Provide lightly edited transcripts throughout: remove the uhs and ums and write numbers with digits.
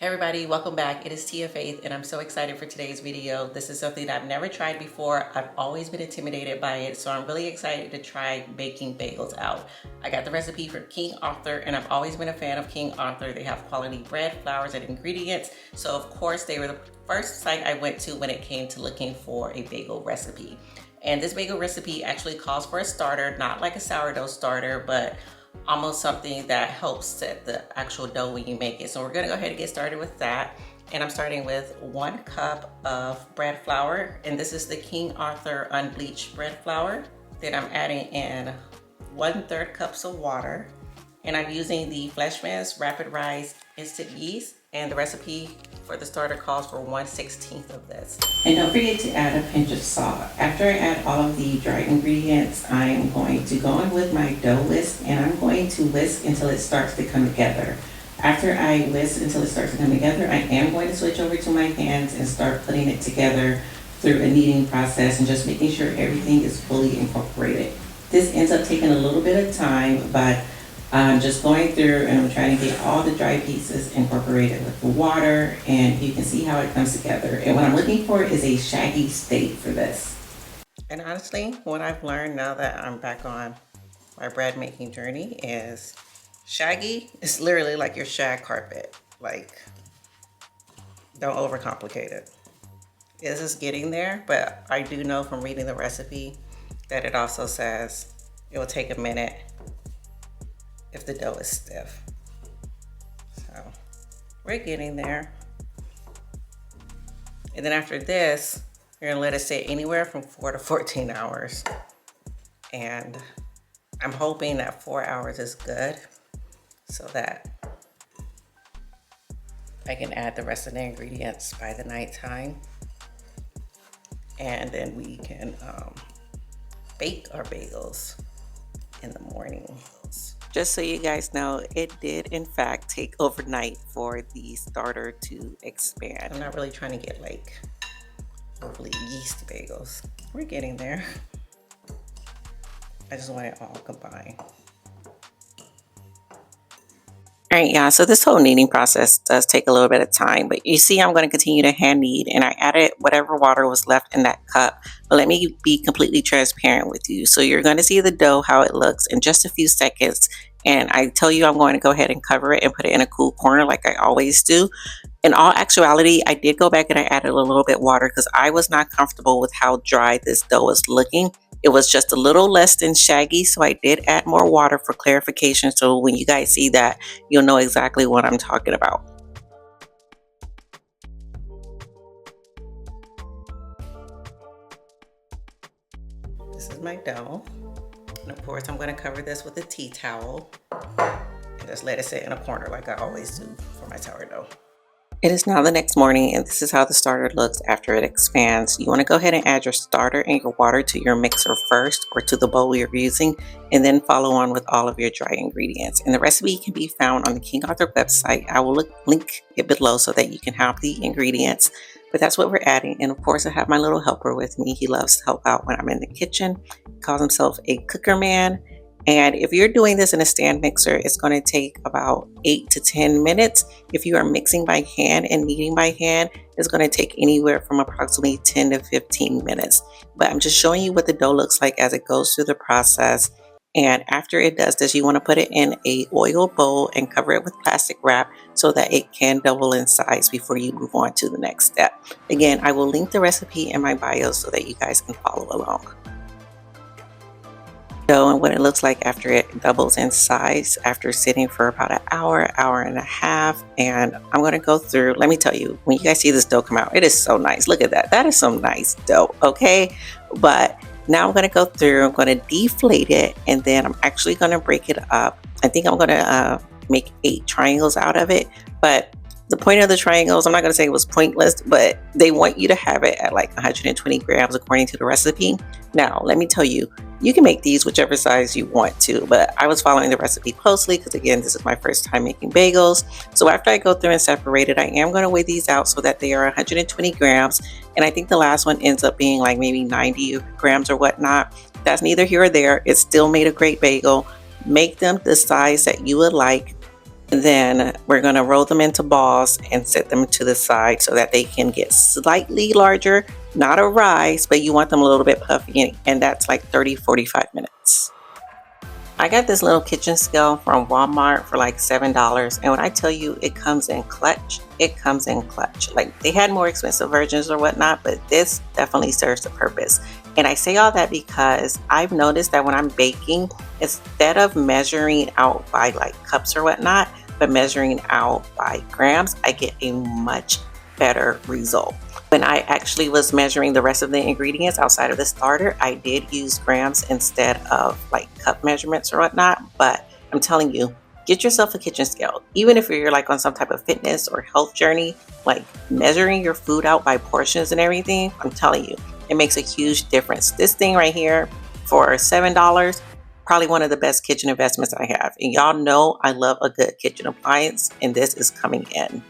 Hey everybody, welcome back. It is Tia Faith and I'm so excited for today's video. This is something that I've never tried before. I've always been intimidated by it, so I'm really excited to try baking bagels out. I got the recipe from King Arthur and I've always been a fan of King Arthur. They have quality bread, flours, and ingredients. So of course they were the first site I went to when it came to looking for a bagel recipe. And this bagel recipe actually calls for a starter, not like a sourdough starter, but almost something that helps set the actual dough when you make it. So we're gonna go ahead and get started with that. And I'm starting with 1 cup of bread flour. And this is the King Arthur unbleached bread flour. Then I'm adding in 1/3 cups of water. And I'm using the Fleshman's Rapid Rise Instant Yeast. And the recipe for the starter calls for 1/16 of this. And don't forget to add a pinch of salt. After I add all of the dry ingredients, I'm going to go in with my dough whisk and I'm going to whisk until it starts to come together. After I whisk until it starts to come together, I am going to switch over to my hands and start putting it together through a kneading process and just making sure everything is fully incorporated. This ends up taking a little bit of time, but I'm just going through and I'm trying to get all the dry pieces incorporated with the water, and you can see how it comes together. And what I'm looking for is a shaggy state for this. And honestly, what I've learned now that I'm back on my bread making journey is shaggy is literally like your shag carpet. Like, don't overcomplicate it. This is getting there, but I do know from reading the recipe that it also says it will take a minute if the dough is stiff. So we're getting there. And then after this, you're gonna let it sit anywhere from 4 to 14 hours. And I'm hoping that 4 hours is good so that I can add the rest of the ingredients by the nighttime. And then we can bake our bagels in the morning. Just so you guys know, it did in fact take overnight for the starter to expand. I'm not really trying to get like overly yeast bagels. We're getting there. I just want it all combined. All right, yeah, so this whole kneading process does take a little bit of time, but you see I'm going to continue to hand knead, and I added whatever water was left in that cup. But let me be completely transparent with you. So you're going to see the dough, how it looks in just a few seconds. And I tell you I'm going to go ahead and cover it and put it in a cool corner like I always do. In all actuality, I did go back and I added a little bit water because I was not comfortable with how dry this dough was looking. It was just a little less than shaggy, so I did add more water for clarification. So when you guys see that, you'll know exactly what I'm talking about. This is my dough. And of course, I'm going to cover this with a tea towel and just let it sit in a corner like I always do for my sourdough. It is now the next morning, and this is how the starter looks after it expands. You want to go ahead and add your starter and your water to your mixer first, or to the bowl you're using, and then follow on with all of your dry ingredients. And the recipe can be found on the King Arthur website. I will link it below so that you can have the ingredients. But that's what we're adding. And of course, I have my little helper with me. He loves to help out when I'm in the kitchen. He calls himself a cooker man. And if you're doing this in a stand mixer, it's going to take about 8 to 10 minutes. If you are mixing by hand and kneading by hand, it's going to take anywhere from approximately 10 to 15 minutes. But I'm just showing you what the dough looks like as it goes through the process. And after it does this, you want to put it in a oil bowl and cover it with plastic wrap so that it can double in size before you move on to the next step. Again, I will link the recipe in my bio so that you guys can follow along. And what it looks like after it doubles in size after sitting for about an hour, hour and a half. And I'm going to go through, let me tell you, when you guys see this dough come out, it is so nice. Look at that. That is some nice dough. Okay. But now I'm going to go through, I'm going to deflate it, and then I'm actually going to break it up. I think I'm going to make 8 triangles out of it. But the point of the triangles, I'm not going to say it was pointless, but they want you to have it at like 120 grams according to the recipe. Now, let me tell you, you can make these whichever size you want to, but I was following the recipe closely because, again, this is my first time making bagels. So after I go through and separate it, I am going to weigh these out so that they are 120 grams. And I think the last one ends up being like maybe 90 grams or whatnot. That's neither here or there. It still made a great bagel. Make them the size that you would like. Then we're going to roll them into balls and set them to the side so that they can get slightly larger, not a rise, but you want them a little bit puffy, and that's like 30-45 minutes. I got this little kitchen scale from Walmart for like $7, and when I tell you it comes in clutch, it comes in clutch. Like, they had more expensive versions or whatnot, but this definitely serves the purpose. And I say all that because I've noticed that when I'm baking, instead of measuring out by like cups or whatnot, but measuring out by grams, I get a much better result. When I actually was measuring the rest of the ingredients outside of the starter, I did use grams instead of like cup measurements or whatnot. But I'm telling you, get yourself a kitchen scale. Even if you're like on some type of fitness or health journey, like measuring your food out by portions and everything, I'm telling you, it makes a huge difference. This thing right here for $7, probably one of the best kitchen investments I have. And y'all know I love a good kitchen appliance, and this is coming in.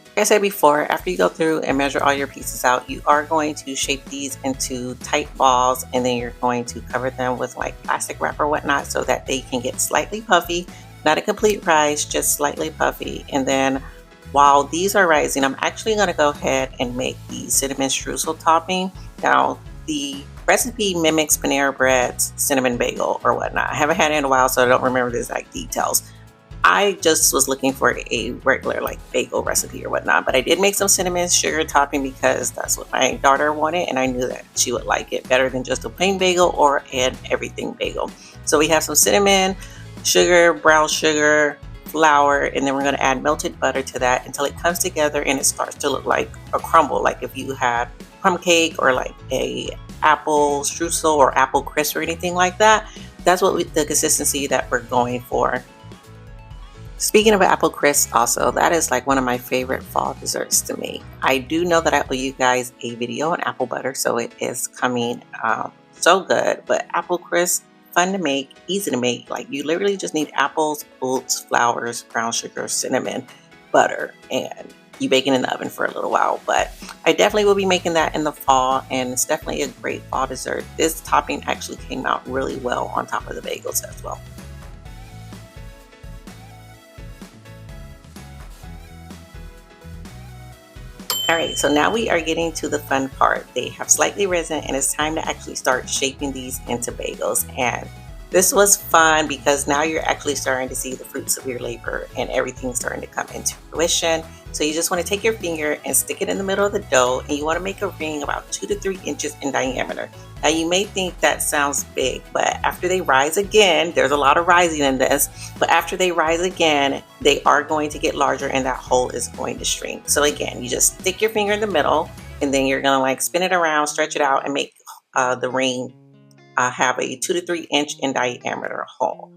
Like I said before, after you go through and measure all your pieces out, you are going to shape these into tight balls, and then you're going to cover them with like plastic wrap or whatnot so that they can get slightly puffy, not a complete rise, just slightly puffy. And then while these are rising, I'm actually going to go ahead and make the cinnamon streusel topping. Now, the recipe mimics Panera Bread's cinnamon bagel or whatnot. I haven't had it in a while, so I don't remember the exact details. I just was looking for a regular like bagel recipe or whatnot, but I did make some cinnamon sugar topping because that's what my daughter wanted, and I knew that she would like it better than just a plain bagel or an everything bagel. So we have some cinnamon, sugar, brown sugar, flour, and then we're going to add melted butter to that until it comes together and it starts to look like a crumble, like if you had crumb cake or like a apple streusel or apple crisp or anything like that. That's the consistency that we're going for. Speaking of apple crisp, also, that is like one of my favorite fall desserts to make. I do know that I owe you guys a video on apple butter, so it is coming so good. But apple crisp, fun to make, easy to make. Like, you literally just need apples, oats, flours, brown sugar, cinnamon, butter, and you bake it in the oven for a little while. But I definitely will be making that in the fall, and it's definitely a great fall dessert. This topping actually came out really well on top of the bagels as well. All right, so now we are getting to the fun part. They have slightly risen, and it's time to actually start shaping these into bagels. And this was fun because now you're actually starting to see the fruits of your labor and everything's starting to come into fruition. So you just want to take your finger and stick it in the middle of the dough, and you want to make a ring about 2 to 3 inches in diameter. Now you may think that sounds big, but after they rise again, there's a lot of rising in this, but after they rise again, they are going to get larger and that hole is going to shrink. So again, you just stick your finger in the middle, and then you're going to like spin it around, stretch it out, and make the ring have a 2 to 3 inch in diameter hole.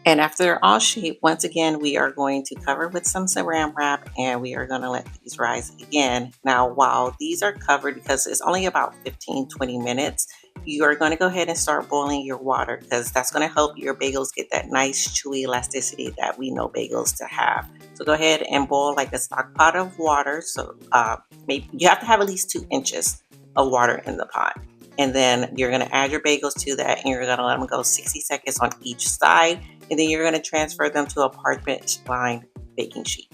And after they're all shaped, once again, we are going to cover with some saran wrap, and we are going to let these rise again. Now, while these are covered, because it's only about 15-20 minutes, you are going to go ahead and start boiling your water, because that's going to help your bagels get that nice chewy elasticity that we know bagels to have. So go ahead and boil like a stock pot of water. So maybe you have to have at least 2 inches of water in the pot. And then you're going to add your bagels to that, and you're going to let them go 60 seconds on each side. And then you're going to transfer them to a parchment lined baking sheet.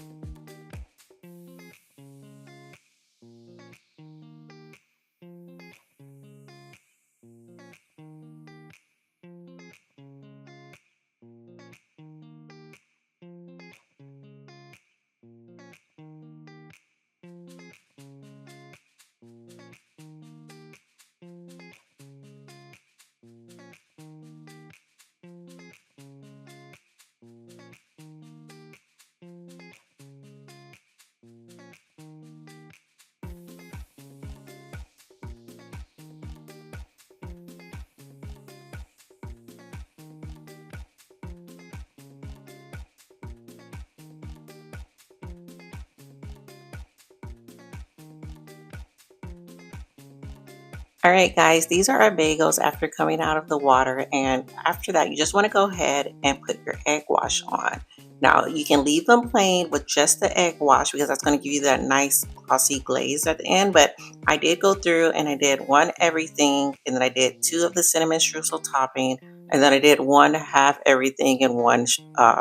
All right, guys, these are our bagels after coming out of the water. And after that, you just want to go ahead and put your egg wash on. Now, you can leave them plain with just the egg wash because that's going to give you that nice glossy glaze at the end. But I did go through and I did one everything, and then I did two of the cinnamon streusel topping, and then I did one half everything and one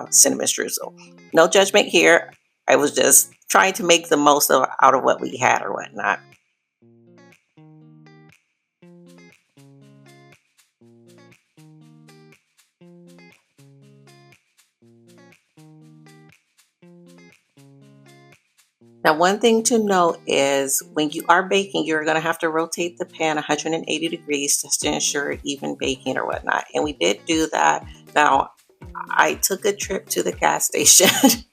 cinnamon streusel. No judgment here. I was just trying to make the most out of what we had or whatnot. Now, one thing to note is when you are baking, you're going to have to rotate the pan 180 degrees just to ensure even baking or whatnot. And we did do that. Now, I took a trip to the gas station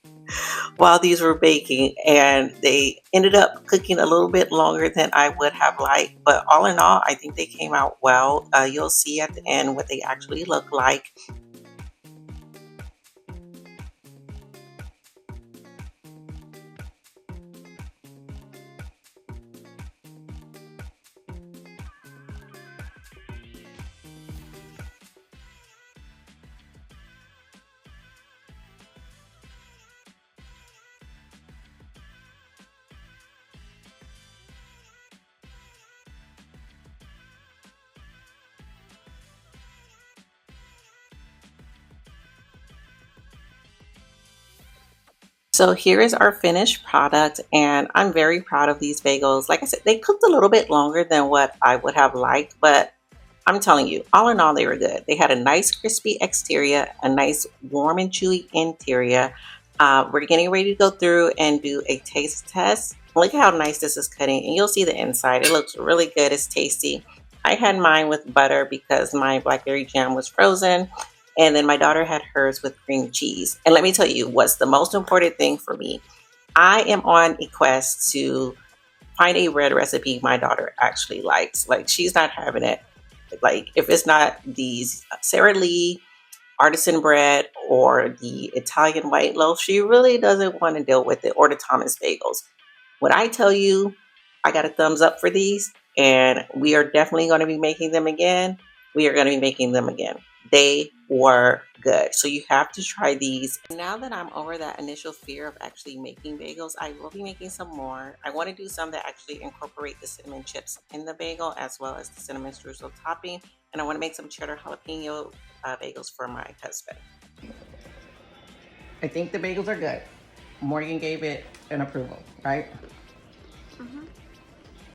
while these were baking, and they ended up cooking a little bit longer than I would have liked. But all in all, I think they came out well. You'll see at the end what they actually look like. So here is our finished product, and I'm very proud of these bagels. Like I said, they cooked a little bit longer than what I would have liked, but I'm telling you, all in all, they were good. They had a nice crispy exterior, a nice warm and chewy interior. We're getting ready to go through and do a taste test. Look how nice this is cutting, and you'll see the inside. It looks really good. It's tasty. I had mine with butter because my blackberry jam was frozen, and then my daughter had hers with cream cheese. And let me tell you what's the most important thing for me. I am on a quest to find a bread recipe my daughter actually likes. Like, she's not having it. Like, if it's not these Sara Lee artisan bread or the Italian white loaf, she really doesn't want to deal with it, or the Thomas bagels. When I tell you I got a thumbs up for these, and we are definitely going to be making them again, we are going to be making them again. They were good. So you have to try these. Now that I'm over that initial fear of actually making bagels, I will be making some more. I want to do some that actually incorporate the cinnamon chips in the bagel as well as the cinnamon streusel topping. And I want to make some cheddar jalapeno bagels for my husband. I think the bagels are good. Morgan gave it an approval, right?